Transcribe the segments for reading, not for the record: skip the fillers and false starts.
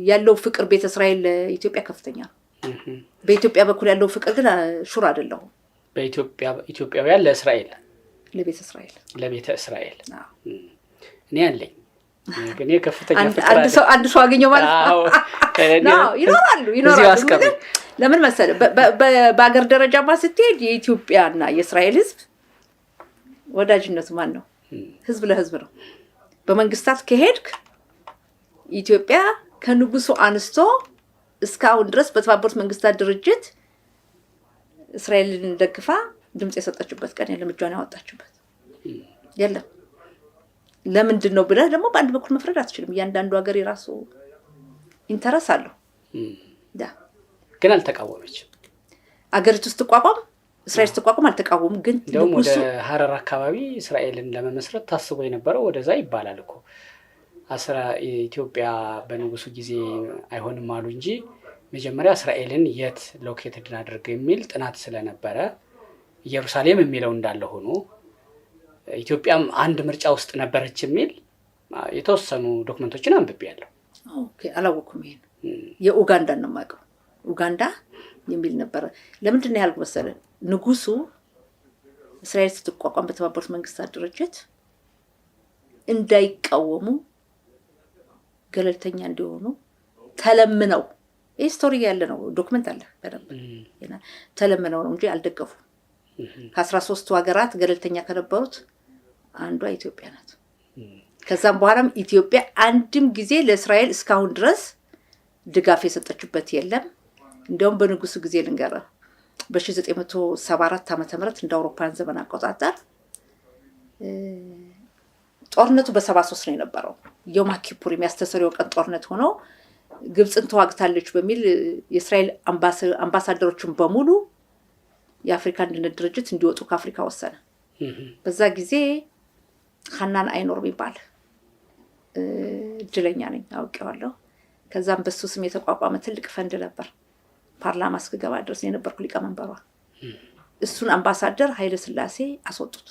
ያለው ፍቅር ቤተ እስራኤል ኢትዮጵያ ከፍተኛ ነው። በኢትዮጵያ በኩል ያለው ፍቅር ግን ሹር አይደለም። ኢትዮጵያውያን ለእስራኤል ለቤተ እስራኤል እኔ አለኝ ግን ከፍተኛ ፍቅር አንድ ሰው አገኘው ማለት ነው። ይኖራሉ ለምን መሰለህ በአገር ደረጃማ ስትሄድ የኢትዮጵያና የእስራኤል ህዝብ ወዳጅነቱ ማን ነው? ህዝብ ለህዝብ ነው። በመንግስታት ከሄድክ ኢትዮጵያ ከንጉሱ አንስቶ እስካሁን ድረስ በተባበሩት መንግስታት ድርጅት እስራኤልን ደግፋ ድምጽ የሰጠችበት ቀን የለም፣ እጇን ያወጣችበት የለም። ለምንድን ነው ብለህ ደግሞ በአንድ በኩል መፍረድ አትችልም። እያንዳንዱ ሀገር የራሱ ኢንተረስ አለው። ግን አልተቃወመችም። አገሪቱ ስትቋቋም እስራኤል ስትቋቋም አልተቃወሙም። ግን ደግሞ ወደ ሐረር አካባቢ እስራኤልን ለመመስረት ታስቦ የነበረው ወደዛ ይባላል እኮ ኢትዮጵያ በንጉሱ ጊዜ አይሆንም አሉ እንጂ መጀመሪያ እስራኤልን የት ሎኬትድ እናድርግ የሚል ጥናት ስለነበረ ኢየሩሳሌም የሚለው እንዳለ ሆኖ ኢትዮጵያም አንድ ምርጫ ውስጥ ነበረች የሚል የተወሰኑ ዶክመንቶችን አንብቤያለሁ። ኦኬ አላወኩም። ይሄን የኡጋንዳ ነው የማውቀው። ኡጋንዳ የሚል ነበር። ለምንድን ነው ያልኩ መሰለህ? ንጉሱ እስራኤል ስትቋቋም በተባበሩት መንግስታት ድርጅት እንዳይቃወሙ ገለልተኛ እንዲሆኑ ተለምነው ሂስቶሪ ያለ ነው፣ ዶክመንት አለ በደንብ ተለምነው ነው እንጂ አልደገፉ። ከ13 ሀገራት ገለልተኛ ከነበሩት አንዷ ኢትዮጵያ ናት። ከዛም በኋላም ኢትዮጵያ አንድም ጊዜ ለእስራኤል እስካሁን ድረስ ድጋፍ የሰጠችበት የለም። እንደውም በንጉሱ ጊዜ ልንገራ በ1974 ዓመተ ምህረት እንደ አውሮፓውያን ዘመን አቆጣጠር ጦርነቱ በ73 ነው የነበረው። ዮም ኪፑር የሚያስተሰሪው ቀን ጦርነት ሆኖ ግብጽን ተዋግታለች በሚል የእስራኤል አምባሳደሮችን በሙሉ የአፍሪካ አንድነት ድርጅት እንዲወጡ ከአፍሪካ ወሰነ። በዛ ጊዜ ሐናን አይኖር የሚባል እድለኛ ነኝ አውቄዋለሁ። ከዛም በሱ ስም የተቋቋመ ትልቅ ፈንድ ነበር። ፓርላማ እስከገባ ድረስ የነበርኩ ሊቀመንበሯ። እሱን አምባሳደር ኃይለ ሥላሴ አስወጡት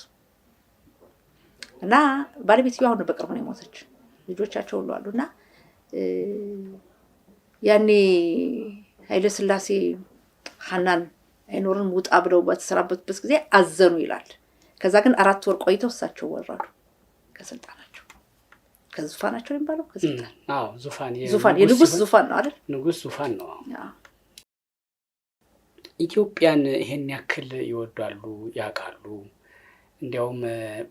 እና ባለቤትየው አሁን በቅርቡ ነው የሞተች። ልጆቻቸው ሁሉ አሉና ያኔ ኃይለ ሥላሴ ሐናን አይኖርን ውጣ ብለው በተሰራበት ጊዜ አዘኑ ይላል። ከዛ ግን 4 ወር ቆይተው እሳቸው ወረዱ ከስልጣናቸው። ከዙፋናቸው የሚባለው ከስልጣን ዙፋን የንጉስ ዙፋን ነው አይደል? ንጉስ ዙፋን ነው። ኢትዮጵያን ይሄን ያክል ይወዳሉ ያውቃሉ። እንዲያውም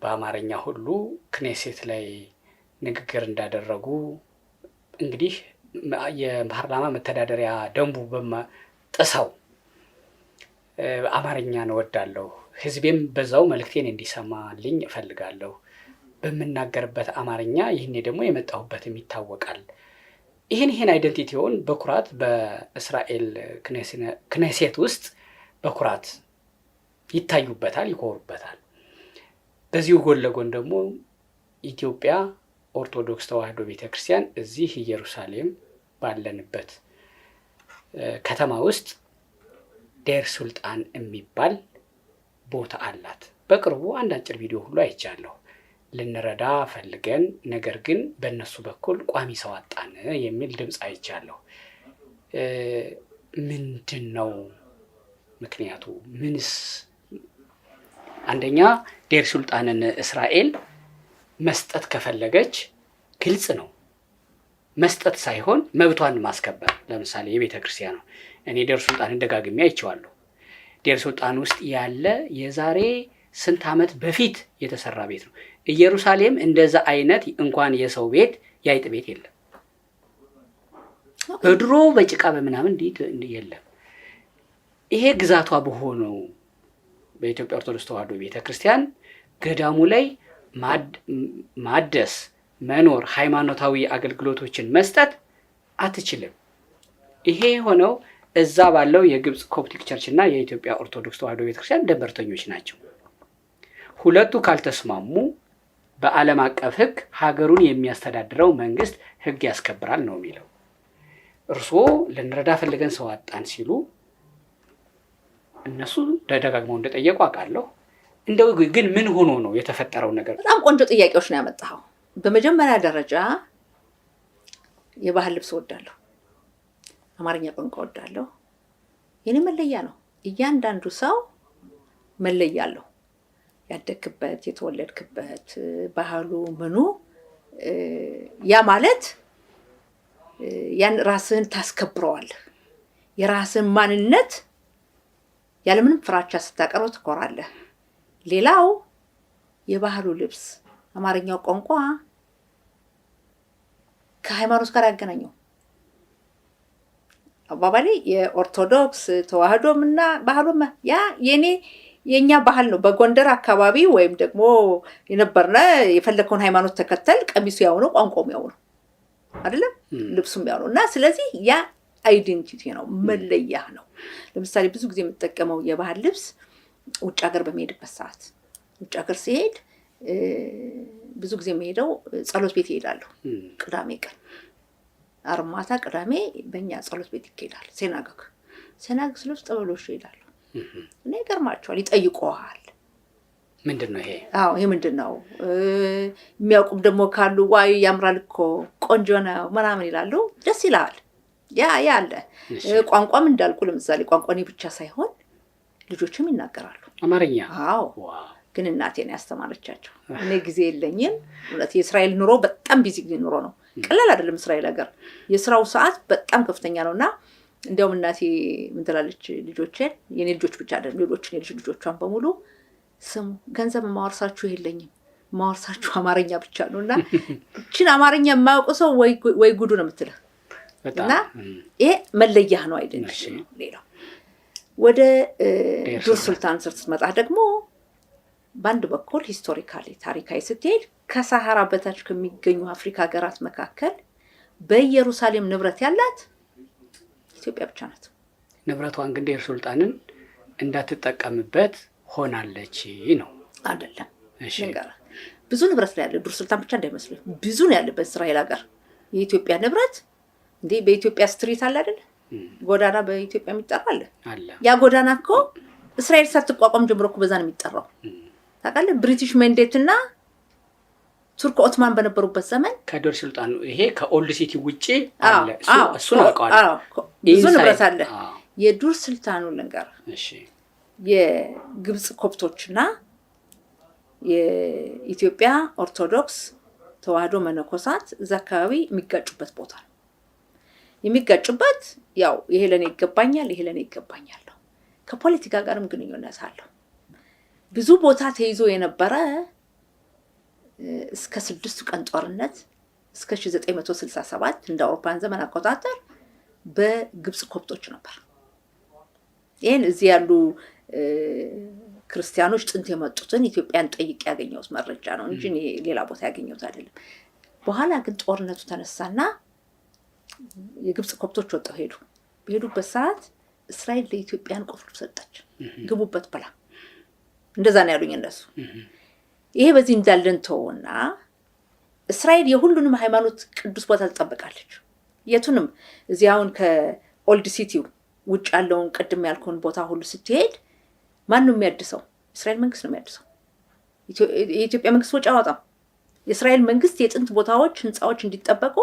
በአማርኛ ሁሉ ክኔሴት ላይ ንግግር እንዳደረጉ እንግዲህ የፓርላማ መተዳደሪያ ደንቡ ጥሰው አማርኛን እወዳለሁ፣ ህዝቤም በዛው መልእክቴን እንዲሰማልኝ እፈልጋለሁ፣ በመናገርበት አማርኛ ይሄኔ ደግሞ የመጣሁበትም ይታወቃል። ይሄን አይደንቲቲውን በኩራት በእስራኤል ክኔሴት ውስጥ በኩራት ይታዩበታል፣ ይኮሩበታል። በዚሁ ጎን ለጎን ደግሞ ኢትዮጵያ ኦርቶዶክስ ተዋህዶ ቤተክርስቲያን እዚህ ኢየሩሳሌም ባለንበት ከተማ ውስጥ ዴር ሱልጣን የሚባል ቦታ አላት። በቅርቡ አንድ አጭር ቪዲዮ ሁሉ አይቻለሁ። ልንረዳ ፈልገን ነገር ግን በእነሱ በኩል ቋሚ ሰው አጣን የሚል ድምፅ አይቻለሁ። ምንድን ነው ምክንያቱ? ምንስ? አንደኛ ዴር ሱልጣንን እስራኤል መስጠት ከፈለገች ግልጽ ነው። መስጠት ሳይሆን መብቷን ማስከበር። ለምሳሌ የቤተ ክርስቲያኑ እኔ ዴር ሱልጣንን ደጋግሜ አይቼዋለሁ። ዴር ሱልጣን ውስጥ ያለ የዛሬ ስንት ዓመት በፊት የተሰራ ቤት ነው። ኢየሩሳሌም እንደዛ አይነት እንኳን የሰው ቤት ያይጥ ቤት የለም። በድሮ በጭቃ በምናምን እንዲህ የለም። ይሄ ግዛቷ በሆነው በኢትዮጵያ ኦርቶዶክስ ተዋህዶ ቤተክርስቲያን ገዳሙ ላይ ማደስ መኖር ሃይማኖታዊ አገልግሎቶችን መስጠት አትችልም። ይሄ ሆነው እዛ ባለው የግብጽ ኮፕቲክ ቸርች እና የኢትዮጵያ ኦርቶዶክስ ተዋህዶ ቤተክርስቲያን ደንበርተኞች ናቸው። ሁለቱ ካልተስማሙ በዓለም አቀፍ ሕግ ሀገሩን የሚያስተዳድረው መንግስት ሕግ ያስከብራል ነው የሚለው። እርስዎ ልንረዳ ፈልገን ሰው አጣን ሲሉ እነሱ ደጋግመው እንደጠየቁ አውቃለሁ። እንደው ግን ምን ሆኖ ነው የተፈጠረው ነገር? በጣም ቆንጆ ጥያቄዎች ነው ያመጣው። በመጀመሪያ ደረጃ የባህል ልብስ ወዳለሁ። አማርኛ ቋንቋ እወዳለሁ። የኔ መለያ ነው። እያንዳንዱ ሰው መለያ አለው። ያደግክበት፣ የተወለድክበት፣ ባህሉ ምኑ ያ ማለት ያን ራስህን ታስከብረዋለህ። የራስህን ማንነት ያለምንም ፍራቻ ስታቀርበው ትኮራለህ። ሌላው የባህሉ ልብስ፣ አማርኛው ቋንቋ ከሃይማኖት ጋር ያገናኘው አባባሌ የኦርቶዶክስ ተዋህዶምና ባህሉም ያ የኛ ባህል ነው። በጎንደር አካባቢ ወይም ደግሞ የነበርነ የፈለከውን ሃይማኖት ተከተል፣ ቀሚሱ ያው ነው፣ ቋንቋውም ያው ነው አይደለም፣ ልብሱም ያው ነው። እና ስለዚህ ያ አይዴንቲቲ ነው፣ መለያ ነው። ለምሳሌ ብዙ ጊዜ የምጠቀመው የባህል ልብስ ውጭ ሀገር በሚሄድበት ሰዓት፣ ውጭ ሀገር ሲሄድ ብዙ ጊዜ የሚሄደው ጸሎት ቤት ይሄዳለሁ። ቅዳሜ ቀን አርማታ ቅዳሜ በእኛ ጸሎት ቤት ይሄዳል። ሴናገግ ስለውስ ጠበሎሽ ይሄዳሉ እና ይገርማቸዋል፣ ይጠይቀዋል። ምንድን ነው ይሄ? አዎ ይሄ ምንድን ነው? የሚያውቁም ደግሞ ካሉ ዋይ ያምራል እኮ ቆንጆ ነው ምናምን ይላሉ። ደስ ይላል። ያ አለ። ቋንቋም እንዳልኩ ለምሳሌ ቋንቋ እኔ ብቻ ሳይሆን ልጆችም ይናገራሉ አማርኛ። አዎ ግን እናቴን ያስተማረቻቸው። እኔ ጊዜ የለኝም። እውነት የእስራኤል ኑሮ በጣም ቢዚ ኑሮ ነው። ቀላል አይደለም እስራኤል ሀገር። የስራው ሰዓት በጣም ከፍተኛ ነውና እንዲያውም እናቴ ምን ትላለች ልጆቼን፣ የኔ ልጆች ብቻ አይደለም ሌሎችን የልጅ ልጆቿን በሙሉ ስሙ፣ ገንዘብ ማወርሳችሁ የለኝም፣ ማወርሳችሁ አማርኛ ብቻ ነውና እቺን አማርኛ የማያውቁ ሰው ወይ ጉዱ ነው የምትለው። እና ይሄ መለያ ነው አይደል? ሌላው ወደ ዱር ሱልጣን ስትመጣ ደግሞ በአንድ በኩል ሂስቶሪካሊ ታሪካዊ ስትሄድ ከሳሃራ በታች ከሚገኙ አፍሪካ ሀገራት መካከል በኢየሩሳሌም ንብረት ያላት ኢትዮጵያ ብቻ ናት። ንብረቷን ግን ዱር ሱልጣንን እንዳትጠቀምበት ሆናለች ነው አይደለም? እሺ ብዙ ንብረት ላይ ያለ ዱር ሱልጣን ብቻ እንዳይመስልህ፣ ብዙ ነው ያለበት እስራኤል ሀገር የኢትዮጵያ ንብረት። እንዴ በኢትዮጵያ ስትሪት አለ አይደል? ጎዳና በኢትዮጵያ የሚጠራ አለ። ያ ጎዳና እኮ እስራኤል ሳትቋቋም ጀምሮ እኮ በዛ ነው የሚጠራው። ታውቃለህ? ብሪቲሽ መንዴት እና ቱርክ ኦቶማን በነበሩበት ዘመን ከዱር ሱልጣኑ ይሄ ከኦልድ ሲቲ ውጪ አለ። እሱ ነው አውቀዋለሁ። ብዙ ንብረት አለ። የዱር ሱልጣኑ ልንገር፣ እሺ የግብጽ ኮፕቶችና የኢትዮጵያ ኦርቶዶክስ ተዋህዶ መነኮሳት እዛ አካባቢ የሚጋጩበት ቦታ ነው። የሚጋጩበት ያው ይሄ ለኔ ይገባኛል፣ ይሄ ለኔ ይገባኛል ነው። ከፖለቲካ ጋርም ግንኙነት አለው። ብዙ ቦታ ተይዞ የነበረ እስከ 6 ቀን ጦርነት እስከ 1967 እንደ አውሮፓን ዘመን አቆጣጠር በግብጽ ኮፕቶች ነበር። ይሄን እዚህ ያሉ ክርስቲያኖች ጥንት የመጡትን ኢትዮጵያን ጠይቄ ያገኘሁት መረጃ ነው እንጂ ሌላ ቦታ ያገኘሁት አይደለም። በኋላ ግን ጦርነቱ ተነሳና የግብጽ ኮፕቶች ወጣው ሄዱ። በሄዱበት ሰዓት እስራኤል ለኢትዮጵያን ቆፍሩ ሰጠች፣ ግቡበት ብላ። እንደዛ ነው ያሉኝ እነሱ። ይሄ በዚህ እንዳለን ተውና እስራኤል የሁሉንም ሃይማኖት ቅዱስ ቦታ ትጠብቃለች። የቱንም እዚህ አሁን ከኦልድ ሲቲው ውጭ ያለውን ቅድም ያልኩን ቦታ ሁሉ ስትሄድ ማን ነው የሚያድሰው? እስራኤል መንግስት ነው የሚያድሰው። የኢትዮጵያ መንግስት ወጪ አያወጣም። የእስራኤል መንግስት የጥንት ቦታዎች፣ ህንፃዎች እንዲጠበቁ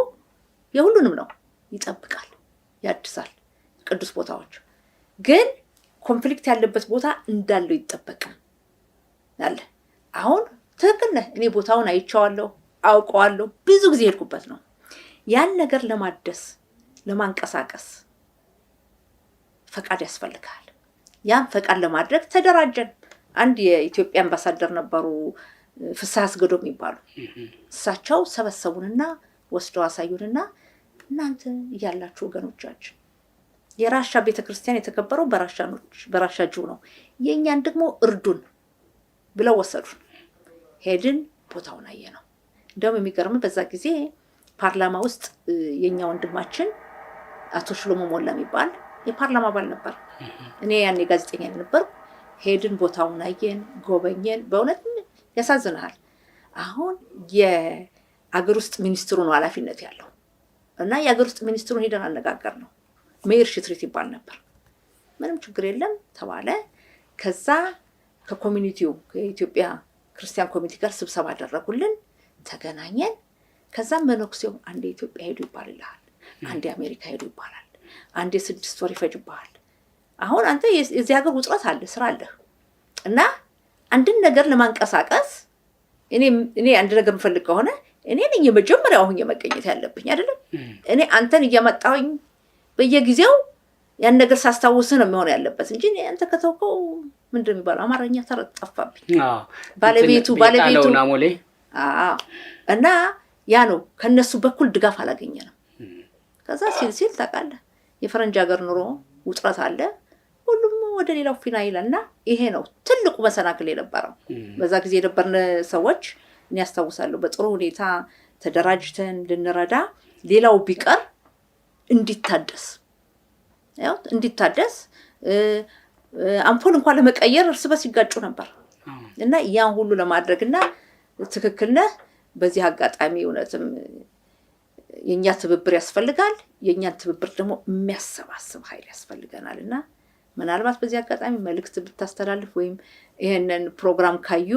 የሁሉንም ነው ይጠብቃል፣ ያድሳል። ቅዱስ ቦታዎች ግን ኮንፍሊክት ያለበት ቦታ እንዳለው ይጠበቃል አለ። አሁን ትክክል ነህ። እኔ ቦታውን አይቼዋለሁ፣ አውቀዋለሁ፣ ብዙ ጊዜ ሄድኩበት ነው። ያን ነገር ለማደስ ለማንቀሳቀስ ፈቃድ ያስፈልጋል። ያን ፈቃድ ለማድረግ ተደራጀን። አንድ የኢትዮጵያ አምባሳደር ነበሩ፣ ፍስሐ አስገዶም የሚባሉ። እሳቸው ሰበሰቡንና ወስደው አሳዩንና እናንተ ያላችሁ ወገኖቻችን የራሻ ቤተክርስቲያን የተከበረው በራሻ ጅው ነው፣ የኛን ደግሞ እርዱን ብለው ወሰዱን። ሄድን፣ ቦታውን አየነው። እንደውም የሚገርም በዛ ጊዜ ፓርላማ ውስጥ የኛ ወንድማችን አቶ ሽሎሞ ሞላ የሚባል የፓርላማ አባል ነበር። እኔ ያኔ ጋዜጠኛ ነበር። ሄድን፣ ቦታውን አየን፣ ጎበኘን። በእውነት ያሳዝናል። አሁን የአገር ውስጥ ሚኒስትሩ ነው ኃላፊነት ያለው እና የአገር ውስጥ ሚኒስትሩን ሄደን አነጋገር ነው። ሜይር ሽትሪት ይባል ነበር። ምንም ችግር የለም ተባለ። ከዛ ከኮሚኒቲው ከኢትዮጵያ ክርስቲያን ኮሚኒቲ ጋር ስብሰባ አደረጉልን፣ ተገናኘን። ከዛም መነኩሴው አንድ ኢትዮጵያ ሄዱ ይባልልሃል፣ አንድ አሜሪካ ሄዱ ይባላል፣ አንዴ 6 ወር ይፈጅብሃል። አሁን አንተ የዚህ ሀገር ውጥረት አለ፣ ስራ አለ እና አንድን ነገር ለማንቀሳቀስ እኔ አንድ ነገር የምፈልግ ከሆነ እኔ ነኝ የመጀመሪያው አሁን የመገኘት ያለብኝ አይደለም። እኔ አንተን እያመጣሁኝ በየጊዜው ያን ነገር ሳስታውስህ ነው የሚሆን ያለበት እንጂ አንተ ከተውከው ምንድን ነው የሚባለው አማርኛ ተረጣፋብኝ ባለቤቱ እና ያ ነው ከነሱ በኩል ድጋፍ አላገኘንም። ከዛ ሲል ታውቃለህ የፈረንጅ ሀገር ኑሮ ውጥረት አለ፣ ሁሉም ወደ ሌላው ፊና ይላልና ይሄ ነው ትልቁ መሰናክል የነበረው። በዛ ጊዜ የነበርን ሰዎች እኔ ያስታውሳለሁ በጥሩ ሁኔታ ተደራጅተን ልንረዳ ሌላው ቢቀር እንዲታደስ አምፖል እንኳን ለመቀየር እርስ በርስ ይጋጩ ነበር እና ያን ሁሉ ለማድረግና ትክክል ነህ። በዚህ አጋጣሚ እውነትም የኛ ትብብር ያስፈልጋል። የኛን ትብብር ደግሞ የሚያሰባስብ ኃይል ያስፈልገናልና ምናልባት በዚህ አጋጣሚ መልእክት ብታስተላልፍ ወይም ይሄንን ፕሮግራም ካዩ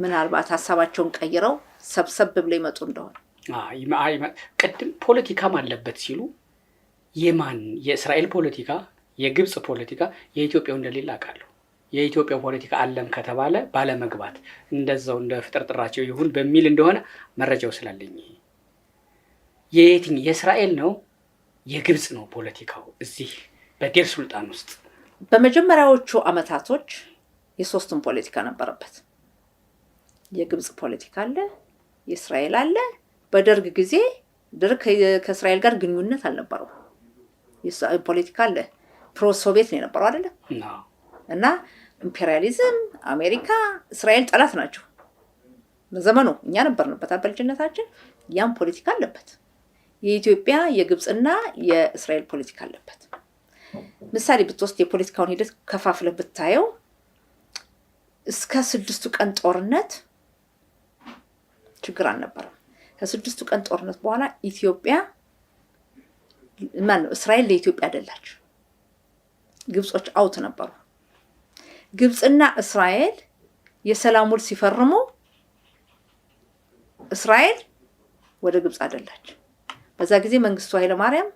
ምናልባት ሐሳባቸውን ቀይረው ሰብሰብ ብለው ይመጡ እንደሆነ ቅድም ፖለቲካም አለበት ሲሉ የእስራኤል ፖለቲካ፣ የግብጽ ፖለቲካ፣ የኢትዮጵያው እንደሌላ አውቃለሁ። የኢትዮጵያ ፖለቲካ አለም ከተባለ ባለመግባት እንደዛው እንደ ፍጥርጥራቸው ይሁን በሚል እንደሆነ መረጃው ስላለኝ የእስራኤል ነው የግብጽ ነው ፖለቲካው እዚህ በዴር ሱልጣን ውስጥ በመጀመሪያዎቹ አመታቶች የሶስቱም ፖለቲካ ነበረበት። የግብጽ ፖለቲካ አለ፣ የእስራኤል አለ። በደርግ ጊዜ ደርግ ከእስራኤል ጋር ግንኙነት አልነበረው። ፖለቲካ አለ፣ ፕሮ ሶቪየት ነው የነበረው አይደለ? እና ኢምፔሪያሊዝም አሜሪካ እስራኤል ጠላት ናቸው በዘመኑ። እኛ ነበርንበት በልጅነታችን። ያም ፖለቲካ አለበት። የኢትዮጵያ የግብጽና የእስራኤል ፖለቲካ አለበት። ምሳሌ ብትወስድ የፖለቲካውን ሂደት ከፋፍለህ ብታየው እስከ 6 ቀን ጦርነት ችግር አልነበረም። ከ6 ቀን ጦርነት በኋላ እስራኤል ለኢትዮጵያ አደላች። ግብጾች አውት ነበሩ። ግብጽና እስራኤል የሰላም ውል ሲፈርሙ እስራኤል ወደ ግብጽ አደላች። በዛ ጊዜ መንግስቱ ኃይለ ማርያም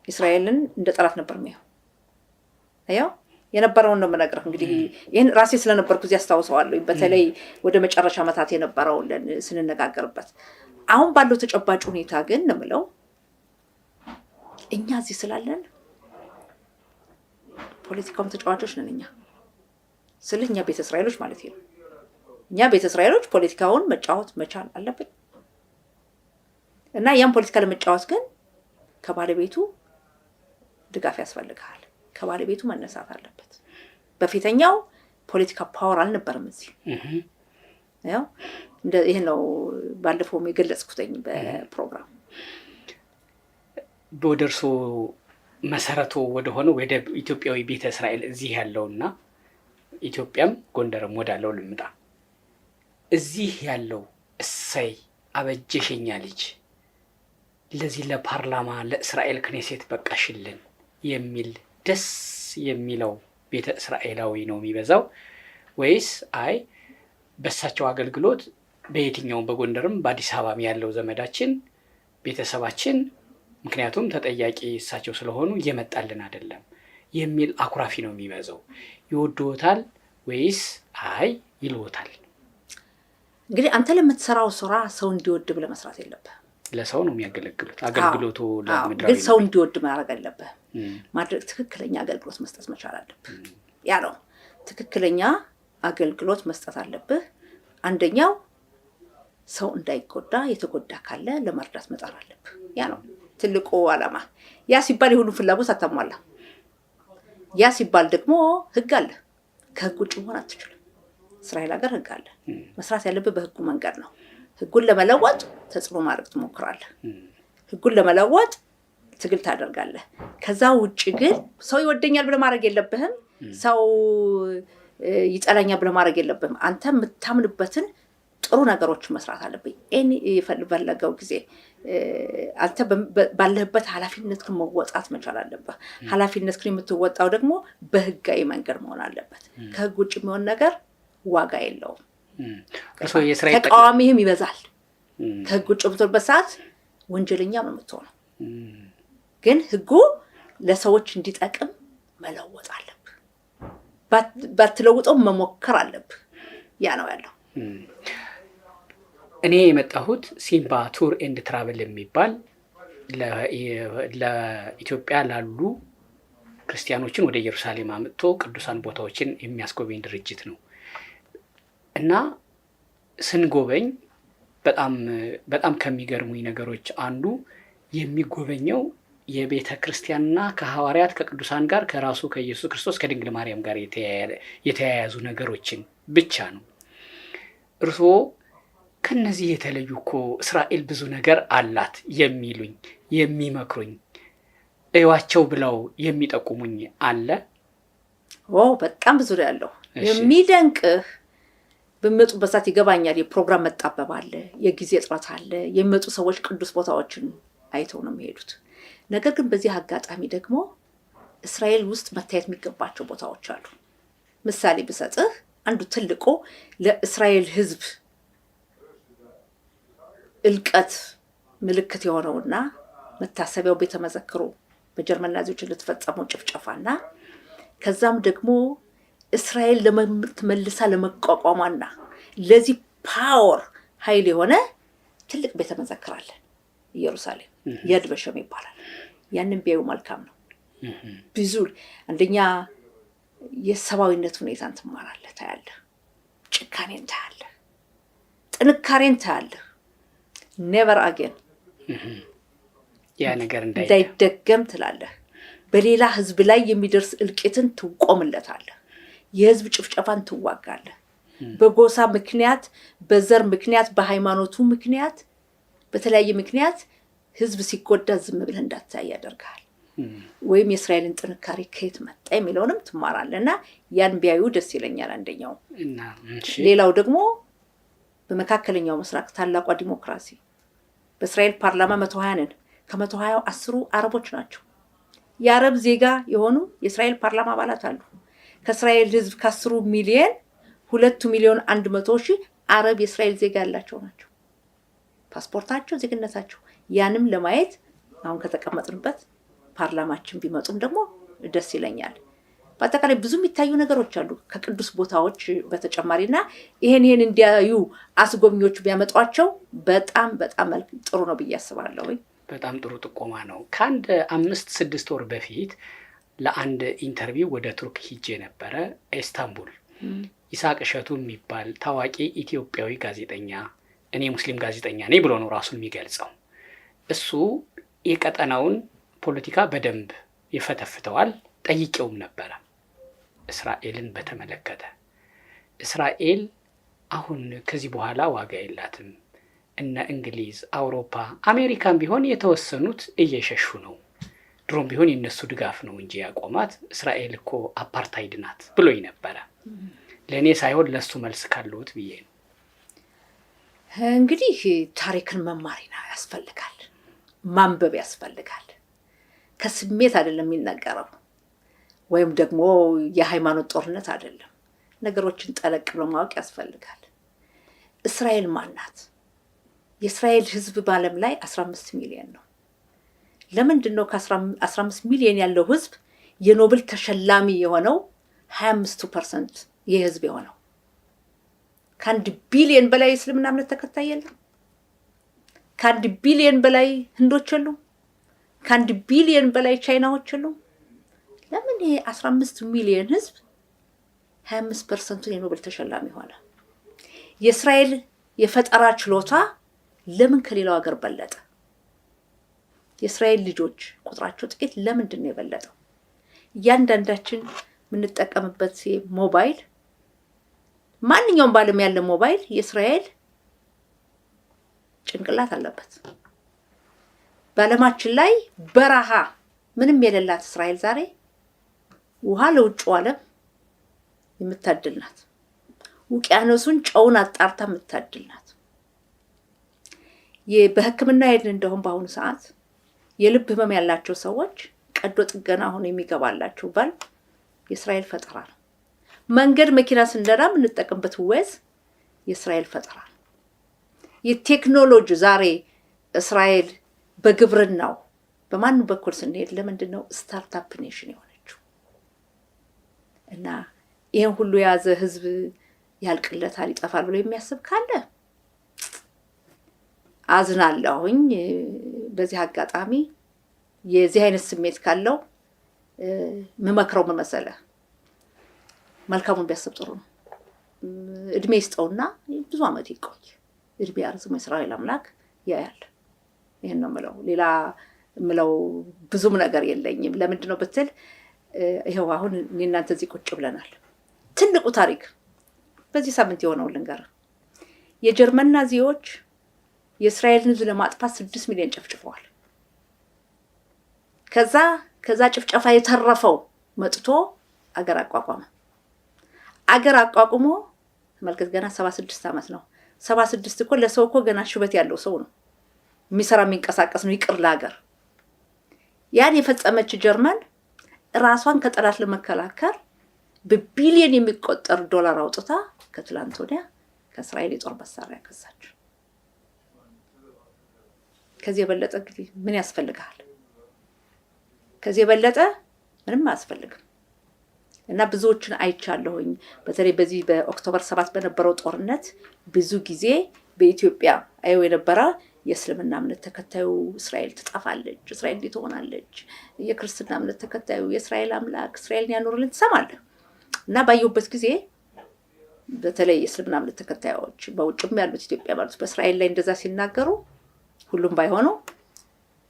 እስራኤልን እንደ ጠላት ነበር የሚያየው። የነበረውን ነው የምነግርህ። እንግዲህ ይሄን ራሴ ስለነበርኩ እዚህ አስታውሰዋለሁ። በተለይ ወደ መጨረሻ ዓመታት የነበረውን ስንነጋገርበት። አሁን ባለው ተጨባጭ ሁኔታ ግን ነው የምለው እኛ እዚህ ስላለን ፖለቲካውን ተጫዋቾች ነን። እኛ ስለኛ ቤተ እስራኤሎች ማለት ነው። እኛ ቤተ እስራኤሎች ፖለቲካውን መጫወት መቻል አለብን እና ያን ፖለቲካ ለመጫወት ግን ከባለቤቱ ድጋፍ ያስፈልጋል። ከባለቤቱ መነሳት አለበት። በፊተኛው ፖለቲካ ፓወር አልነበረም እዚህ። ይሄ ነው ባለፈው የገለጽኩትኝ በፕሮግራም በደርሶ መሰረቱ ወደ ሆነ ወደ ኢትዮጵያዊ ቤተ እስራኤል እዚህ ያለውና ኢትዮጵያም ጎንደርም ወዳለው ልምጣ። እዚህ ያለው እሰይ አበጀሸኛ ልጅ ለዚህ ለፓርላማ ለእስራኤል ክኔሴት በቃሽልን የሚል ደስ የሚለው ቤተ እስራኤላዊ ነው የሚበዛው ወይስ በሳቸው አገልግሎት በየትኛውም በጎንደርም በአዲስ አበባም ያለው ዘመዳችን ቤተሰባችን ምክንያቱም ተጠያቂ እሳቸው ስለሆኑ እየመጣልን አይደለም የሚል አኩራፊ ነው የሚበዛው? ይወዶታል ወይስ ይልዎታል? እንግዲህ አንተ ለምትሰራው ስራ ሰው እንዲወድ ብለህ መስራት የለብህም። ለሰው ነው የሚያገለግሉት። አገልግሎቱ ለምድራዊ ግን ሰው እንዲወድ ማድረግ አለብህ። ማድረግ ትክክለኛ አገልግሎት መስጠት መቻል አለብህ። ያ ነው ትክክለኛ አገልግሎት መስጠት አለብህ። አንደኛው ሰው እንዳይጎዳ፣ የተጎዳ ካለ ለመርዳት መጣር አለብህ። ያ ነው ትልቁ ዓላማ። ያ ሲባል የሁሉ ፍላጎት አታሟላ። ያ ሲባል ደግሞ ህግ አለ። ከህግ ውጭ መሆን አትችልም። እስራኤል ሀገር ህግ አለ። መስራት ያለብህ በህጉ መንገድ ነው። ህጉን ለመለወጥ ተጽዕኖ ማድረግ ትሞክራለህ። ህጉን ለመለወጥ ትግል ታደርጋለህ። ከዛ ውጭ ግን ሰው ይወደኛል ብለህ ማድረግ የለብህም። ሰው ይጠላኛል ብለህ ማድረግ የለብህም። አንተ የምታምንበትን ጥሩ ነገሮችን መስራት አለብህ። የፈለገው ጊዜ አንተ ባለህበት ኃላፊነትህን መወጣት መቻል አለብህ። ኃላፊነትህን የምትወጣው ደግሞ በህጋዊ መንገድ መሆን አለበት። ከህግ ውጭ የሚሆን ነገር ዋጋ የለውም። ተቃዋሚህም ይበዛል። ከህግ ውጭ የምትሆንበት ሰዓት ወንጀለኛ ነው የምትሆነው። ግን ህጉ ለሰዎች እንዲጠቅም መለወጥ አለብህ። ባትለውጠው መሞከር አለብህ። ያ ነው ያለው። እኔ የመጣሁት ሲምባ ቱር ኤንድ ትራቨል የሚባል ለኢትዮጵያ ላሉ ክርስቲያኖችን ወደ ኢየሩሳሌም አምጥቶ ቅዱሳን ቦታዎችን የሚያስጎበኝ ድርጅት ነው እና ስንጎበኝ በጣም ከሚገርሙኝ ነገሮች አንዱ የሚጎበኘው የቤተ ክርስቲያንና ከሐዋርያት ከቅዱሳን ጋር ከራሱ ከኢየሱስ ክርስቶስ ከድንግል ማርያም ጋር የተያያዙ ነገሮችን ብቻ ነው። እርስዎ ከነዚህ የተለዩ እኮ እስራኤል ብዙ ነገር አላት የሚሉኝ የሚመክሩኝ እዩዋቸው ብለው የሚጠቁሙኝ አለ? በጣም ብዙ ነው ያለው። የሚደንቅህ በሚመጡበት ሰዓት ይገባኛል። የፕሮግራም መጣበብ አለ፣ የጊዜ እጥረት አለ። የሚመጡ ሰዎች ቅዱስ ቦታዎችን አይተው ነው የሚሄዱት። ነገር ግን በዚህ አጋጣሚ ደግሞ እስራኤል ውስጥ መታየት የሚገባቸው ቦታዎች አሉ። ምሳሌ ብሰጥህ አንዱ ትልቁ ለእስራኤል ሕዝብ እልቀት ምልክት የሆነውና መታሰቢያው ቤተ መዘክሩ በጀርመን ናዚዎች ለተፈጸመው ጭፍጨፋና ከዛም ደግሞ እስራኤል ለመልሳ ለመቋቋሟና ለዚህ ፓወር ኃይል የሆነ ትልቅ ቤተ መዘክር አለ ኢየሩሳሌም፣ ያድ ቫሸም ይባላል። ያንን ቢያዩ መልካም ነው። ብዙ አንደኛ የሰብአዊነት ሁኔታን ትማራለህ፣ ታያለህ፣ ጭካኔን ታያለህ፣ ጥንካሬን ታያለህ። ኔቨር አጌን ያ ነገር እንዳይደገም ትላለህ። በሌላ ህዝብ ላይ የሚደርስ እልቂትን ትቆምለታለህ። የህዝብ ጭፍጨፋን ትዋጋለህ። በጎሳ ምክንያት፣ በዘር ምክንያት፣ በሃይማኖቱ ምክንያት፣ በተለያየ ምክንያት ህዝብ ሲጎዳ ዝም ብለህ እንዳታይ ያደርጋል። ወይም የእስራኤልን ጥንካሬ ከየት መጣ የሚለውንም ትማራለህ እና ያን ቢያዩ ደስ ይለኛል። አንደኛው ሌላው ደግሞ በመካከለኛው ምስራቅ ታላቋ ዲሞክራሲ በእስራኤል ፓርላማ 120 ነን። ከ120 10 አረቦች ናቸው። የአረብ ዜጋ የሆኑ የእስራኤል ፓርላማ አባላት አሉ። ከእስራኤል ህዝብ ከ10 ሚሊዮን 2,100,000 አረብ የእስራኤል ዜጋ ያላቸው ናቸው። ፓስፖርታቸው፣ ዜግነታቸው ያንም ለማየት አሁን ከተቀመጥንበት ፓርላማችን ቢመጡም ደግሞ ደስ ይለኛል። በአጠቃላይ ብዙ የሚታዩ ነገሮች አሉ ከቅዱስ ቦታዎች በተጨማሪና ይሄን እንዲያዩ አስጎብኚዎች ቢያመጧቸው በጣም ጥሩ ነው ብዬ አስባለሁ። በጣም ጥሩ ጥቆማ ነው። ከአንድ 5-6 ወር በፊት ለአንድ ኢንተርቪው ወደ ቱርክ ሂጄ ነበረ። ኢስታንቡል ይስሐቅ እሸቱ የሚባል ታዋቂ ኢትዮጵያዊ ጋዜጠኛ፣ እኔ ሙስሊም ጋዜጠኛ ነኝ ብሎ ነው ራሱን የሚገልጸው። እሱ የቀጠናውን ፖለቲካ በደንብ ይፈተፍተዋል። ጠይቄውም ነበረ እስራኤልን በተመለከተ። እስራኤል አሁን ከዚህ በኋላ ዋጋ የላትም። እነ እንግሊዝ፣ አውሮፓ፣ አሜሪካን ቢሆን የተወሰኑት እየሸሹ ነው። ድሮም ቢሆን የነሱ ድጋፍ ነው እንጂ ያቆማት እስራኤል እኮ አፓርታይድ ናት ብሎኝ ነበረ። ለእኔ ሳይሆን ለሱ መልስ ካለውት ብዬ ነው። እንግዲህ ታሪክን መማር ያስፈልጋል፣ ማንበብ ያስፈልጋል። ከስሜት አይደለም የሚነገረው፣ ወይም ደግሞ የሃይማኖት ጦርነት አይደለም። ነገሮችን ጠለቅ ብሎ ማወቅ ያስፈልጋል። እስራኤል ማናት? የእስራኤል ህዝብ በዓለም ላይ 15 ሚሊዮን ነው። ለምንድን ነው ከ15 ሚሊዮን ያለው ህዝብ የኖቤል ተሸላሚ የሆነው 25% የህዝብ የሆነው? ከ1 ቢሊዮን በላይ እስልምና እምነት ተከታይ የለም። ከ1 ቢሊዮን በላይ ህንዶች የሉም። ከ1 ቢሊዮን በላይ ቻይናዎች የሉም። ለምን ይሄ 15 ሚሊዮን ህዝብ 25% የኖቤል ተሸላሚ ሆነ? የእስራኤል የፈጠራ ችሎታ ለምን ከሌላው ሀገር በለጠ? የእስራኤል ልጆች ቁጥራቸው ጥቂት ለምንድን ነው የበለጠው? እያንዳንዳችን የምንጠቀምበት ሞባይል፣ ማንኛውም ባለም ያለ ሞባይል የእስራኤል ጭንቅላት አለበት። በዓለማችን ላይ በረሃ ምንም የሌላት እስራኤል ዛሬ ውሃ ለውጭው ዓለም የምታድል ናት። ውቅያኖሱን ጨውን አጣርታ የምታድል ናት። በሕክምና ሄድን እንደሆን በአሁኑ ሰዓት የልብ ህመም ያላቸው ሰዎች ቀዶ ጥገና አሁን የሚገባላቸው ባል የእስራኤል ፈጠራ ነው። መንገድ መኪና ስንነዳ የምንጠቀምበት ወዝ የእስራኤል ፈጠራ ነው። የቴክኖሎጂ ዛሬ እስራኤል በግብርናው በማን በኩል ስንሄድ ለምንድነው ስታርታፕ ኔሽን የሆነችው? እና ይሄን ሁሉ የያዘ ህዝብ ያልቅለታል ይጠፋል ብሎ የሚያስብ ካለ አዝናለሁኝ። በዚህ አጋጣሚ የዚህ አይነት ስሜት ካለው መመክረው መመሰለ መልካሙን ቢያስብ ጥሩ ነው። እድሜ ይስጠውና ብዙ አመት ይቆይ። እድሜ ያርዝም እስራኤል አምላክ ያያል። ይሄን ነው የምለው። ሌላ የምለው ብዙም ነገር የለኝም። ለምንድን ነው ብትል ይሄው አሁን እናንተ እዚህ ቁጭ ብለናል። ትልቁ ታሪክ በዚህ ሳምንት የሆነው ልንገር። የጀርመን ናዚዎች የእስራኤልን ህዝብ ለማጥፋት 6 ሚሊዮን ጨፍጭፈዋል። ከዛ ጭፍጨፋ የተረፈው መጥቶ አገር አቋቋመ። አገር አቋቁሞ ተመልከት፣ ገና 76 አመት ነው። 76 እኮ ለሰው እኮ ገና ሽበት ያለው ሰው ነው። የሚሰራ የሚንቀሳቀስ ነው። ይቅር ለሀገር ያን የፈጸመች ጀርመን ራሷን ከጠላት ለመከላከል በቢሊዮን የሚቆጠር ዶላር አውጥታ ከትላንት ወዲያ ከእስራኤል የጦር መሳሪያ ገዛች። ከዚህ የበለጠ እንግዲህ ምን ያስፈልጋል? ከዚህ የበለጠ ምንም አያስፈልግም። እና ብዙዎችን አይቻለሁኝ። በተለይ በዚህ በኦክቶበር 7 በነበረው ጦርነት ብዙ ጊዜ በኢትዮጵያ አየው የነበረ የእስልምና እምነት ተከታዩ እስራኤል ትጠፋለች፣ እስራኤል እንዴት ትሆናለች፣ የክርስትና እምነት ተከታዩ የእስራኤል አምላክ እስራኤልን ያኖርልን ትሰማለህ። እና ባየሁበት ጊዜ በተለይ የእስልምና እምነት ተከታዮች በውጭም ያሉት ኢትዮጵያ ማለት በእስራኤል ላይ እንደዛ ሲናገሩ ሁሉም ባይሆኑ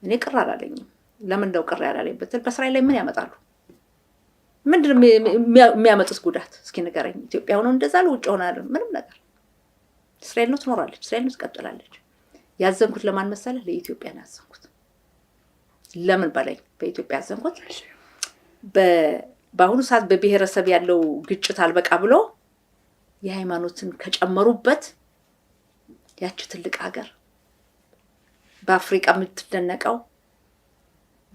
እኔ ቅር አላለኝም። ለምን ነው ቅር ያላለኝ ብትል በእስራኤል ላይ ምን ያመጣሉ? ምንድነው የሚያመጡት ጉዳት? እስኪ ንገረኝ። ኢትዮጵያ ሆኖ እንደዛ ለውጭ ሆናል ምንም ነገር። እስራኤል ነው ትኖራለች፣ እስራኤል ነው ትቀጥላለች። ያዘንኩት ለማን መሰለህ? ለኢትዮጵያ ነው ያዘንኩት። ለምን በላይ በኢትዮጵያ ያዘንኩት በአሁኑ ሰዓት በብሔረሰብ ያለው ግጭት አልበቃ ብሎ የሃይማኖትን ከጨመሩበት ያቺ ትልቅ ሀገር በአፍሪካ የምትደነቀው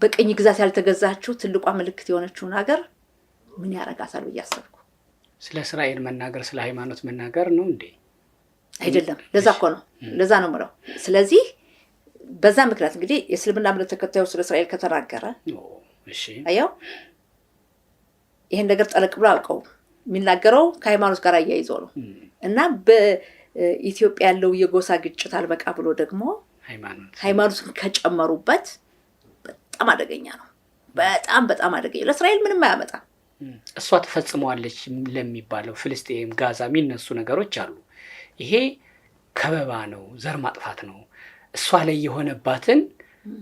በቀኝ ግዛት ያልተገዛችው ትልቋ ምልክት የሆነችውን ሀገር ምን ያረጋታል ብዬ አሰብኩ። ስለ እስራኤል መናገር ስለ ሃይማኖት መናገር ነው እንዴ? አይደለም። ለዛ እኮ ነው፣ ለዛ ነው የምለው። ስለዚህ በዛ ምክንያት እንግዲህ የእስልምና እምነት ተከታዩ ስለ እስራኤል ከተናገረ እሺ፣ አየው ይሄን ነገር ጠለቅ ብሎ አውቀው የሚናገረው ከሃይማኖት ጋር አያይዞ ነው። እና በኢትዮጵያ ያለው የጎሳ ግጭት አልበቃ ብሎ ደግሞ ሃይማኖትን ከጨመሩበት በጣም አደገኛ ነው። በጣም በጣም አደገኛ። ለእስራኤል ምንም አያመጣም። እሷ ተፈጽመዋለች ለሚባለው ፍልስጤም፣ ጋዛ የሚነሱ ነገሮች አሉ። ይሄ ከበባ ነው፣ ዘር ማጥፋት ነው። እሷ ላይ የሆነባትን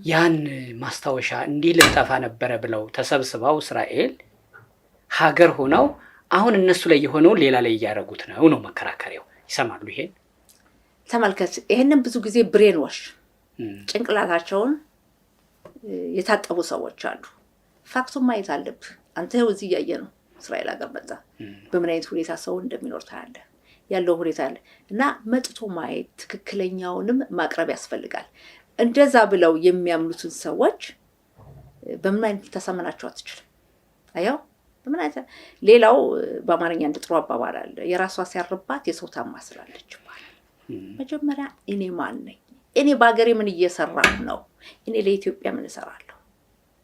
ያን ማስታወሻ እንዲህ ልጠፋ ነበረ ብለው ተሰብስበው እስራኤል ሀገር ሆነው አሁን እነሱ ላይ የሆነው ሌላ ላይ እያደረጉት ነው መከራከሪያው። ይሰማሉ። ይሄን ተመልከት። ይሄንን ብዙ ጊዜ ብሬን ዋሽ ጭንቅላታቸውን የታጠቡ ሰዎች አሉ። ፋክቱን ማየት አለብህ። አንተ እዚህ እያየ ነው እስራኤል ሀገር መጣ በምን አይነት ሁኔታ ሰው እንደሚኖር ታያለህ። ያለው ሁኔታ አለ እና መጥቶ ማየት ትክክለኛውንም ማቅረብ ያስፈልጋል። እንደዛ ብለው የሚያምኑትን ሰዎች በምን አይነት ተሰመናቸው አትችልም። አየው በምን አይነት ሌላው በአማርኛ እንደ ጥሩ አባባል አለ፣ የራሷ ሲያርባት የሰው ታማስላለች ማለት። መጀመሪያ እኔ ማን ነኝ? እኔ በአገሬ ምን እየሰራሁ ነው? እኔ ለኢትዮጵያ ምን እሰራለሁ?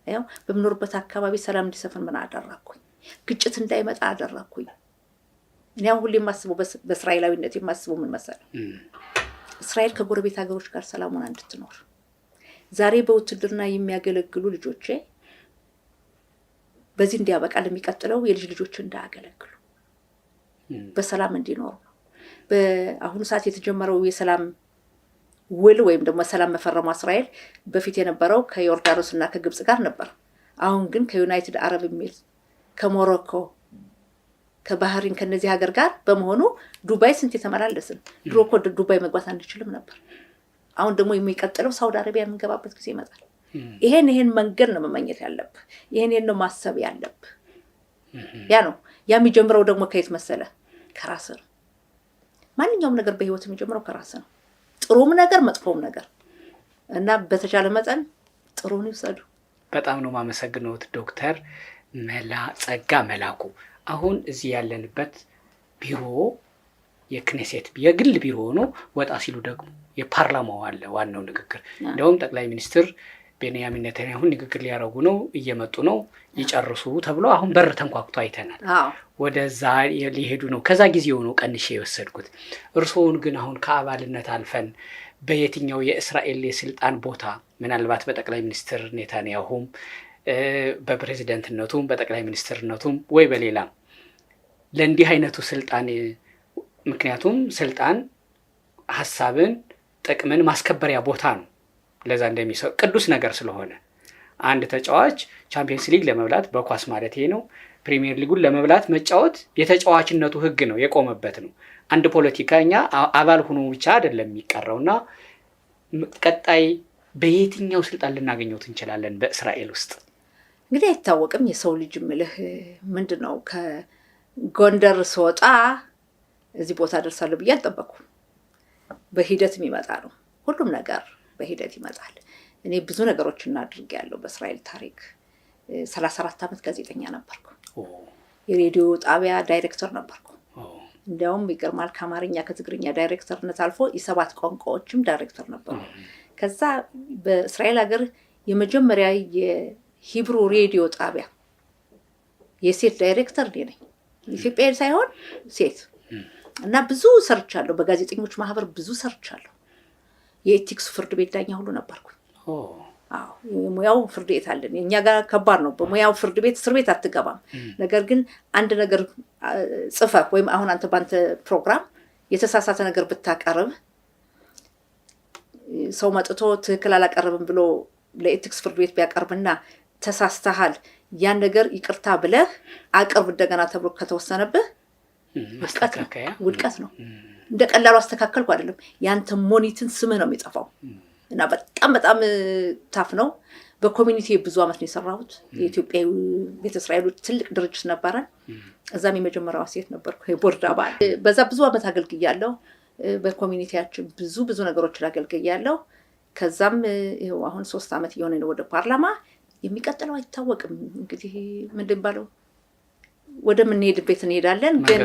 አየው በምኖርበት አካባቢ ሰላም እንዲሰፍን ምን አደረኩኝ? ግጭት እንዳይመጣ አደረኩኝ? እኔ አሁን ሁሌ የማስበው በእስራኤላዊነት የማስበው ምን መሰለህ? እስራኤል ከጎረቤት ሀገሮች ጋር ሰላሙን እንድትኖር፣ ዛሬ በውትድርና የሚያገለግሉ ልጆቼ በዚህ እንዲያበቃ ለሚቀጥለው የልጅ ልጆች እንዳያገለግሉ በሰላም እንዲኖሩ ነው። በአሁኑ ሰዓት የተጀመረው የሰላም ውል ወይም ደግሞ ሰላም መፈረሙ እስራኤል በፊት የነበረው ከዮርዳኖስ እና ከግብጽ ጋር ነበር። አሁን ግን ከዩናይትድ አረብ ኤሚሬትስ፣ ከሞሮኮ፣ ከባህሪን ከነዚህ ሀገር ጋር በመሆኑ ዱባይ ስንት የተመላለስን። ድሮ እኮ ዱባይ መግባት አንችልም ነበር። አሁን ደግሞ የሚቀጥለው ሳውዲ አረቢያ የምንገባበት ጊዜ ይመጣል። ይሄን መንገድ ነው መመኘት ያለብህ። ይሄን ነው ማሰብ ያለብህ። ያ ነው የሚጀምረው ደግሞ ከየት መሰለ? ከራስ ነው። ማንኛውም ነገር በህይወት የሚጀምረው ከራስ ነው። ጥሩም ነገር መጥፎም ነገር እና በተቻለ መጠን ጥሩን ይወሰዱ። በጣም ነው ማመሰግነው ዶክተር ጸጋ መላኩ። አሁን እዚህ ያለንበት ቢሮ የክኔሴት የግል ቢሮ ሆኖ ወጣ ሲሉ ደግሞ የፓርላማው አለ ዋናው ንግግር። እንደውም ጠቅላይ ሚኒስትር ቤንያሚን ኔታንያሁ ንግግር ሊያደርጉ ነው፣ እየመጡ ነው፣ ይጨርሱ ተብሎ አሁን በር ተንኳኩቶ አይተናል። ወደዛ ሊሄዱ ነው። ከዛ ጊዜው ነው ቀንሼ የወሰድኩት። እርስዎን ግን አሁን ከአባልነት አልፈን በየትኛው የእስራኤል የስልጣን ቦታ ምናልባት በጠቅላይ ሚኒስትር ኔታንያሁም በፕሬዝዳንትነቱም በጠቅላይ ሚኒስትርነቱም ወይ በሌላም ለእንዲህ አይነቱ ስልጣን ምክንያቱም ስልጣን ሀሳብን ጥቅምን ማስከበሪያ ቦታ ነው። ለዛ እንደሚሰው ቅዱስ ነገር ስለሆነ አንድ ተጫዋች ቻምፒየንስ ሊግ ለመብላት በኳስ ማለት ይሄ ነው ፕሪሚየር ሊጉን ለመብላት መጫወት የተጫዋችነቱ ህግ ነው የቆመበት ነው። አንድ ፖለቲከኛ አባል ሆኖ ብቻ አይደለም የሚቀረውና ቀጣይ በየትኛው ስልጣን ልናገኘው እንችላለን በእስራኤል ውስጥ? እንግዲህ አይታወቅም። የሰው ልጅ ምልህ ምንድነው ከጎንደር ስወጣ እዚህ ቦታ ደርሳለሁ ብዬ አልጠበኩም። በሂደት የሚመጣ ነው። ሁሉም ነገር በሂደት ይመጣል። እኔ ብዙ ነገሮችን አድርጌያለሁ በእስራኤል ታሪክ። 34 ዓመት ጋዜጠኛ ነበርኩ። የሬዲዮ ጣቢያ ዳይሬክተር ነበርኩ። እንዲያውም ይገርማል ከአማርኛ ከትግርኛ ዳይሬክተርነት አልፎ የ7 ቋንቋዎችም ዳይሬክተር ነበርኩ። ከዛ በእስራኤል ሀገር የመጀመሪያ የሂብሩ ሬዲዮ ጣቢያ የሴት ዳይሬክተር እኔ ነኝ። ኢትዮጵያዊ ሳይሆን ሴት እና ብዙ ሰርቻለሁ። በጋዜጠኞች ማህበር ብዙ ሰርቻለሁ። የኤቲክስ ፍርድ ቤት ዳኛ ሁሉ ነበርኩ። አዎ የሙያው ፍርድ ቤት አለን። እኛ ጋር ከባድ ነው። በሙያው ፍርድ ቤት እስር ቤት አትገባም። ነገር ግን አንድ ነገር ጽፈህ ወይም አሁን አንተ ባንተ ፕሮግራም የተሳሳተ ነገር ብታቀርብ ሰው መጥቶ ትክክል አላቀርብም ብሎ ለኤቲክስ ፍርድ ቤት ቢያቀርብና ተሳስተሃል ያን ነገር ይቅርታ ብለህ አቅርብ እንደገና ተብሎ ከተወሰነብህ ውድቀት ነው። እንደ ቀላሉ አስተካከልኩ አይደለም። ያንተ ሞኒትን ስምህ ነው የሚጠፋው እና በጣም በጣም ታፍ ነው። በኮሚኒቲ ብዙ አመት ነው የሰራሁት። የኢትዮጵያ ቤተ እስራኤሎች ትልቅ ድርጅት ነበረ። እዛም የመጀመሪያዋ ሴት ነበርኩ የቦርድ አባል። በዛ ብዙ አመት አገልግያለሁ። በኮሚኒቲያችን ብዙ ነገሮችን አገልግያለሁ። ከዛም ይኸው አሁን 3 አመት እየሆነ ነው ወደ ፓርላማ። የሚቀጥለው አይታወቅም እንግዲህ ምንድን ባለው ወደ ምን ሄድበት እንሄዳለን። ግን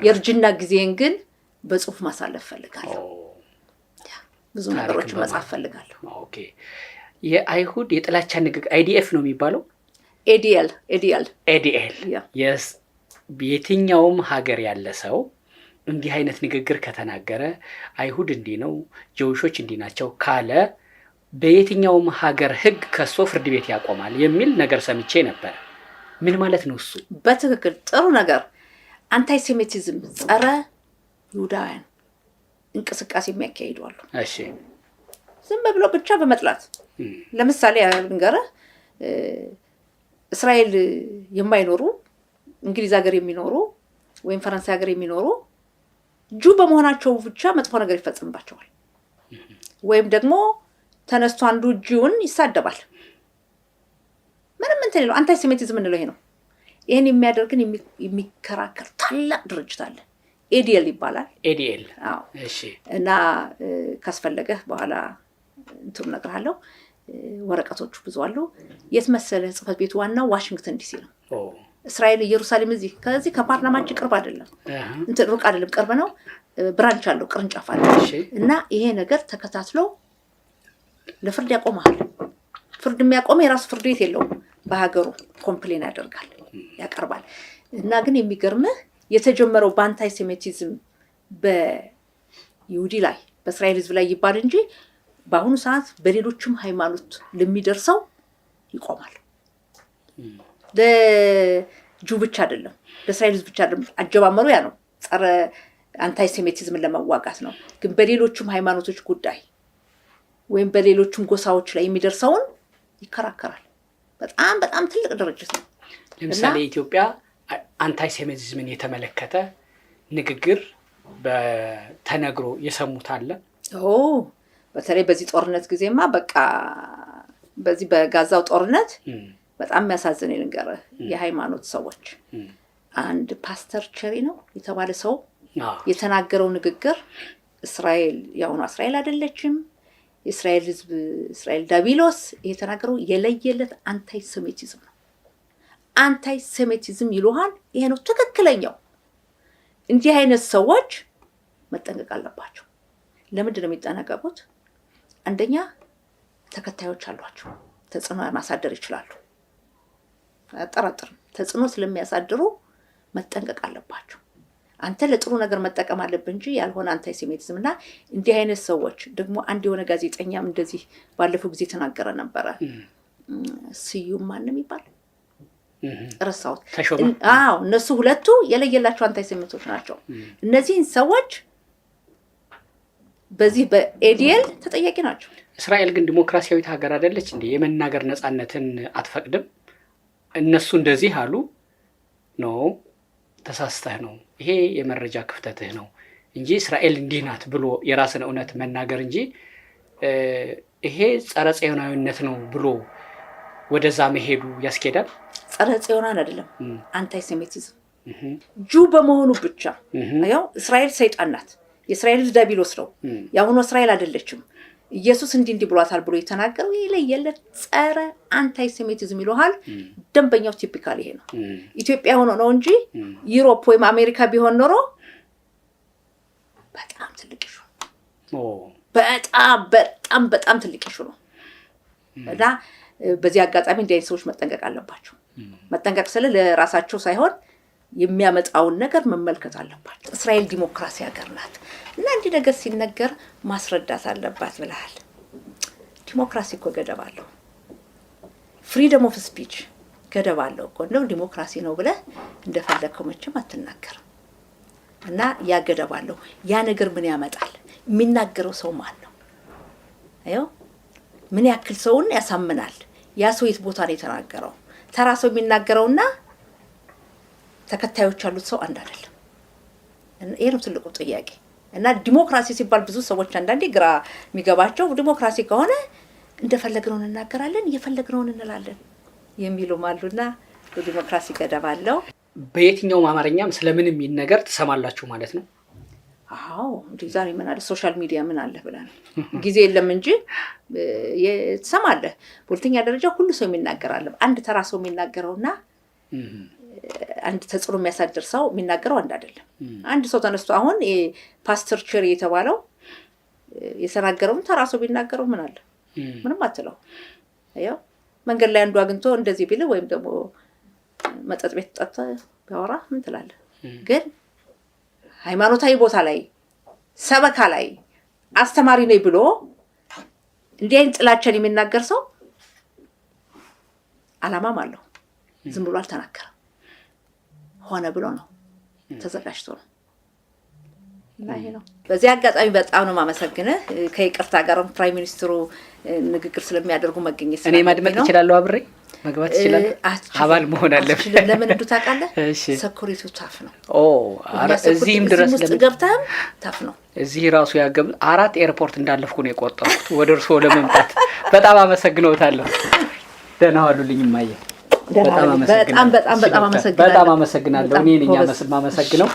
የርጅና ጊዜን ግን በጽሁፍ ማሳለፍ ፈልጋለሁ። ብዙ ነገሮችን መጻፍ ፈልጋለሁ። ኦኬ። የአይሁድ የጥላቻ ንግግር አይዲኤፍ ነው የሚባለው? ኤዲኤል የስ የትኛውም ሀገር ያለ ሰው እንዲህ አይነት ንግግር ከተናገረ አይሁድ እንዲህ ነው ጀውሾች እንዲህ ናቸው ካለ በየትኛውም ሀገር ህግ ከሶ ፍርድ ቤት ያቆማል የሚል ነገር ሰምቼ ነበር። ምን ማለት ነው እሱ? በትክክል ጥሩ ነገር። አንታይሴሚቲዝም ጸረ ይሁዳውያን እንቅስቃሴ የሚያካሂዱ አሉ። እሺ ዝም ብሎ ብቻ በመጥላት ለምሳሌ ንገረህ እስራኤል የማይኖሩ እንግሊዝ ሀገር የሚኖሩ ወይም ፈረንሳይ ሀገር የሚኖሩ ጁ በመሆናቸው ብቻ መጥፎ ነገር ይፈጽምባቸዋል። ወይም ደግሞ ተነስቶ አንዱ ጁን ይሳደባል። ምንም እንትን ነው አንታይሴሚቲዝም እንለው ይሄ ነው። ይሄን የሚያደርግን የሚከራከር ታላቅ ድርጅት አለ። ኤዲኤል ይባላል። ኤዲኤል አዎ እሺ። እና ካስፈለገህ በኋላ እንትን እነግርሃለሁ። ወረቀቶቹ ብዙ አሉ። የት መሰለህ ጽፈት ቤቱ ዋናው ዋሽንግተን ዲሲ ነው። እስራኤል ኢየሩሳሌም እዚህ ከዚህ ከፓርላማችን ቅርብ አይደለም። እንትን ሩቅ አይደለም፣ ቅርብ ነው። ብራንች አለው፣ ቅርንጫፍ አለው። እና ይሄ ነገር ተከታትሎ ለፍርድ ያቆማል። ፍርድ የሚያቆም የራሱ ፍርድ ቤት የለውም። በሀገሩ ኮምፕሌን ያደርጋል፣ ያቀርባል። እና ግን የሚገርምህ የተጀመረው በአንታይሴሚቲዝም በይሁዲ ላይ በእስራኤል ህዝብ ላይ ይባል እንጂ በአሁኑ ሰዓት በሌሎችም ሃይማኖት ለሚደርሰው ይቆማል። ለጁ ብቻ አይደለም፣ ለእስራኤል ህዝብ ብቻ አይደለም። አጀማመሩ ያ ነው፣ ጸረ አንታይሴሚቲዝምን ለመዋጋት ነው። ግን በሌሎችም ሃይማኖቶች ጉዳይ ወይም በሌሎችም ጎሳዎች ላይ የሚደርሰውን ይከራከራል። በጣም በጣም ትልቅ ድርጅት ነው። ለምሳሌ ኢትዮጵያ አንታይሴሚቲዝምን የተመለከተ ንግግር በተነግሮ የሰሙት አለ? በተለይ በዚህ ጦርነት ጊዜማ በቃ በዚህ በጋዛው ጦርነት በጣም የሚያሳዝን ልንገርህ። የሃይማኖት ሰዎች አንድ ፓስተር ቸሪ ነው የተባለ ሰው የተናገረው ንግግር እስራኤል ያውኑ እስራኤል አይደለችም፣ የእስራኤል ህዝብ እስራኤል ዳቢሎስ የተናገረው የለየለት አንታይሴሚቲዝም ነው። አንታይሴሚቲዝም ይሉሃል። ይሄ ነው ትክክለኛው። እንዲህ አይነት ሰዎች መጠንቀቅ አለባቸው። ለምንድን ነው የሚጠነቀቁት? አንደኛ ተከታዮች አሏቸው። ተጽዕኖ ማሳደር ይችላሉ። አጠራጥርም ተጽዕኖ ስለሚያሳድሩ መጠንቀቅ አለባቸው። አንተ ለጥሩ ነገር መጠቀም አለብህ እንጂ ያልሆነ አንታይሴሚቲዝም እና እንዲህ አይነት ሰዎች ደግሞ አንድ የሆነ ጋዜጠኛም እንደዚህ ባለፈው ጊዜ ተናገረ ነበረ። ስዩም ማንም ይባል ረሳሁት። አዎ እነሱ ሁለቱ የለየላቸው አንታይሴሚቶች ናቸው። እነዚህን ሰዎች በዚህ በኤዲኤል ተጠያቂ ናቸው። እስራኤል ግን ዲሞክራሲያዊት ሀገር አይደለች እንዴ? የመናገር ነጻነትን አትፈቅድም። እነሱ እንደዚህ አሉ ነው ተሳስተህ ነው ይሄ የመረጃ ክፍተትህ ነው እንጂ እስራኤል እንዲህ ናት ብሎ የራስን እውነት መናገር እንጂ ይሄ ጸረ ጽዮናዊነት ነው ብሎ ወደዛ መሄዱ ያስኬዳል። ጸረ ጽዮናን አይደለም አንታይሴሚቲዝም ጁ በመሆኑ ብቻ ያው እስራኤል ሰይጣን ናት። የእስራኤል ዲያብሎስ ነው። ያሁኑ እስራኤል አይደለችም። ኢየሱስ እንዲህ ብሏታል ብሎ የተናገረው የለየለት ጸረ አንታይሴሚቲዝም ይሏል። ደንበኛው ቲፒካል ይሄ ነው። ኢትዮጵያ ሆኖ ነው እንጂ ዩሮፕ ወይም አሜሪካ ቢሆን ኖሮ በጣም ትልቅ ኢሹ በጣም ትልቅ ኢሹ ነው። እና በዚህ አጋጣሚ እንዲህ አይነት ሰዎች መጠንቀቅ አለባቸው። መጠንቀቅ ስለ ለራሳቸው ሳይሆን የሚያመጣውን ነገር መመልከት አለባቸው። እስራኤል ዲሞክራሲ ሀገር ናት እና እንዲህ ነገር ሲነገር ማስረዳት አለባት ብለሃል። ዲሞክራሲ እኮ ገደብ አለው። ፍሪደም ኦፍ ስፒች ገደብ አለው እኮ ነው። ዲሞክራሲ ነው ብለህ እንደፈለከው መቼም አትናገርም። እና ያ ገደብ አለው። ያ ነገር ምን ያመጣል? የሚናገረው ሰው ማን ነው? አየው ምን ያክል ሰውን ያሳምናል? ያ ሰው የት ቦታ ነው የተናገረው? ተራ ሰው የሚናገረውና ተከታዮች ያሉት ሰው አንድ አይደለም። ይሄ ነው ትልቁ ጥያቄ። እና ዲሞክራሲ ሲባል ብዙ ሰዎች አንዳንዴ ግራ የሚገባቸው ዲሞክራሲ ከሆነ እንደፈለግነው እንናገራለን፣ እየፈለግነው እንላለን የሚሉም አሉና ዲሞክራሲ ገደብ አለው። በየትኛውም አማርኛም ስለምንም ይሄን ነገር ትሰማላችሁ ማለት ነው? አዎ እንዴ ዛሬ ምን አለ ሶሻል ሚዲያ ምን አለ ብለን ጊዜ የለም እንጂ ትሰማለህ። በሁለተኛ ደረጃ ሁሉ ሰው የሚናገራል። አንድ ተራ ሰው የሚናገረውና አንድ ተጽዕኖ የሚያሳድር ሰው የሚናገረው አንድ አይደለም። አንድ ሰው ተነስቶ አሁን ፓስተር ቸሪ የተባለው የተናገረው ተራ ሰው ቢናገረው ምን አለ? ምንም አትለው። አየው መንገድ ላይ አንዱ አግኝቶ እንደዚህ ቢል ወይም ደግሞ መጠጥ ቤት ጠጣ ቢያወራ ምን ትላለህ? ግን ሃይማኖታዊ ቦታ ላይ ሰበካ ላይ አስተማሪ ነኝ ብሎ እንዲህ አይነት ጥላቻን የሚናገር ሰው አላማም አለው። ዝም ብሎ አልተናገረም። ሆነ ብሎ ነው ተዘጋጅቶ ነው። እና ይሄ ነው። በዚህ አጋጣሚ በጣም ነው ማመሰግነህ። ከይቅርታ ጋርም ፕራይም ሚኒስትሩ ንግግር ስለሚያደርጉ መገኘት እኔ ማድመጥ እችላለሁ፣ አብሬ መግባት እችላለሁ። አባል መሆን አለብኝ። ለምን ታውቃለህ? ሰኩሪቲው ታፍ ነው። እዚህም ድረስ ገብተህም ታፍ ነው። እዚህ ራሱ ያገብ 4 ኤርፖርት እንዳለፍኩ ነው የቆጠርኩት ወደ እርስዎ ለመምጣት። በጣም አመሰግነውታለሁ። ደህና ዋሉልኝ ማየ። በጣም አመሰግናለሁ። እኔ ነኝ ማመሰግነው።